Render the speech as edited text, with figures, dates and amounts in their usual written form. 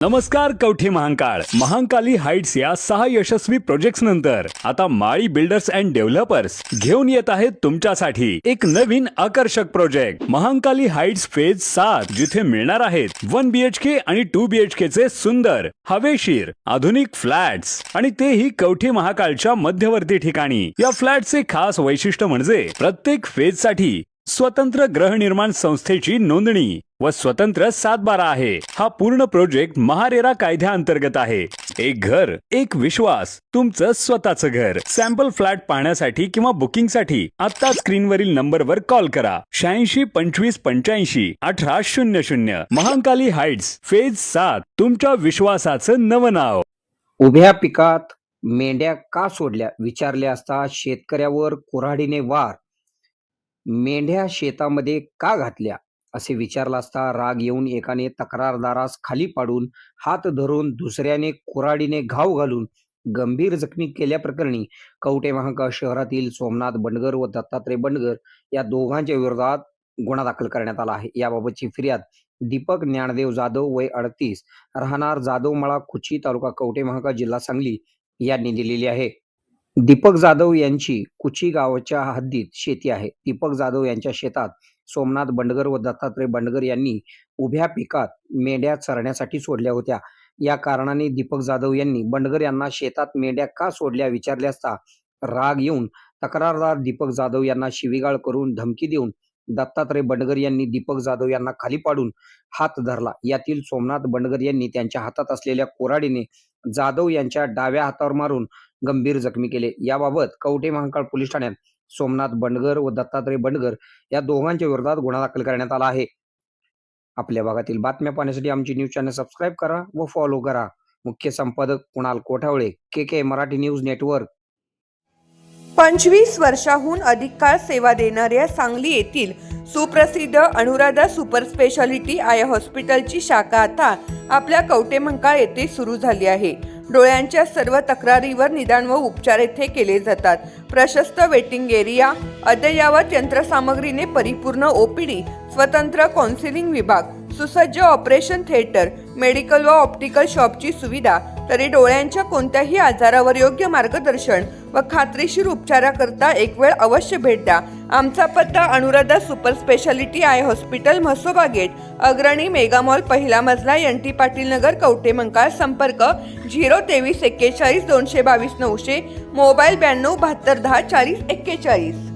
नमस्कार कवठे महांकाळ महांकाली हाइट्स या 6 यशस्वी प्रोजेक्ट्स नंतर आता माळी बिल्डर्स अँड डेव्हलपर्स घेऊन येत आहेत तुमच्यासाठी एक नवीन आकर्षक प्रोजेक्ट महांकाली हाइट्स फेज 7 जिथे मिळणार आहेत 1 BHK आणि 2 BHK चे सुंदर हवेशीर आधुनिक फ्लॅट्स आणि तेही कवठे महांकाळच्या मध्यवर्ती ठिकाणी। या फ्लॅटचे खास वैशिष्ट्य म्हणजे प्रत्येक फेज साठी स्वतंत्र गृहनिर्माण संस्थेची नोंदणी व स्वतंत्र 7/12 आहे। हा पूर्ण प्रोजेक्ट महारेरा कायद्याअंतर्गत आहे। एक घर एक विश्वास तुमचं स्वतःचं घर। सॅम्पल फ्लॅट पाहण्यासाठी किंवा बुकिंगसाठी आता स्क्रीनवरील नंबरवर कॉल करा 86 25 85 18 00। महांकाली हाइट्स फेज 7 तुमच्या विश्वासाचं नवं नाव। उभ्या पिकात मेंढ्या का सोडल्या विचारले असता शेतकऱ्यावर कुऱ्हाडीने वार। मेंढ्या शेतामध्ये का घातल्या असे विचारला असता राग येऊन एकाने तक्रारदारास खाली पाडून हात धरून दुसऱ्याने कुऱ्हाडीने घाव घालून गंभीर जखमी केल्याप्रकरणी कवठे महांकाळ शहरातील सोमनाथ बंडगर व दत्तात्रय बंडगर या दोघांच्या विरोधात गुन्हा दाखल करण्यात आला आहे। याबाबतची फिर्याद दीपक ज्ञानदेव जाधव वय 38 राहणार जाधवमळा कुची तालुका कवठे महांकाळ जिल्हा सांगली यांनी दिलेली आहे। दीपक जाधव यांची कुची गावाच्या हद्दीत शेती आहे। दीपक जाधव यांच्या शेतात सोमनाथ बंडगर व दत्तात्रय बंडगर यांनी उभ्या पिकात मेंढ्या चरण्यासाठी सोडल्या होत्या। या कारणाने दीपक जाधव यांनी बंडगर यांना शेतात मेंढ्या का सोडल्या विचारले असता राग येऊन तक्रारदार दीपक जाधव यांना शिवीगाळ करून धमकी देऊन दत्तात्रय बंडगर यांनी दीपक जाधव यांना खाली पाडून हात धरला। यातील सोमनाथ बंडगर यांनी त्यांच्या हातात असलेल्या कुऱ्हाडीने जाधव यांच्या डाव्या हातावर मारून गंभीर जखमी केले। याबाबत कवठे महांकाळ पोलीस ठाण्यात सोमनाथ बंडगर व दत्तात्रय बंडगर या दोघांच्या विरोधात गुन्हा दाखल करण्यात आला आहे। आपल्या भागातील बातम्या पाहण्यासाठी आमची न्यूज चॅनल सबस्क्राईब करा व फॉलो करा। मुख्य संपादक Kunal Kothawale, KK Marathi news network. 25 वर्षाहून अधिक काळ सेवा देणाऱ्या सांगली येथील सुप्रसिद्ध अनुराधा सुपर स्पेशालिटी आय हॉस्पिटलची शाखा आता आपल्या कवठे महांकाळ येथे सुरू झाली आहे। डोळ्यांच्या सर्व तक्रारीवर निदान व उपचार येथे केले जातात। प्रशस्त वेटिंग एरिया, अद्ययावत यंत्रसामग्रीने परिपूर्ण OPD, स्वतंत्र काउन्सिलिंग विभाग, सुसज्ज ऑपरेशन थिएटर, मेडिकल व ऑप्टिकल शॉपची सुविधा, तरी डोळ्यांच्या कोणत्याही आजारावर योग्य मार्गदर्शन व खात्रीशीर उपचाराकरता एक वेळ अवश्य भेट द्या। आमचा पत्ता Anuradha super speciality eye hospital, Mhasoba gate, Agrani mega mall, पहिला मजला, NT पाटील नगर, कवठे महांकाळ। संपर्क 023 41 222 900, मोबाईल 92 72 10 40 41।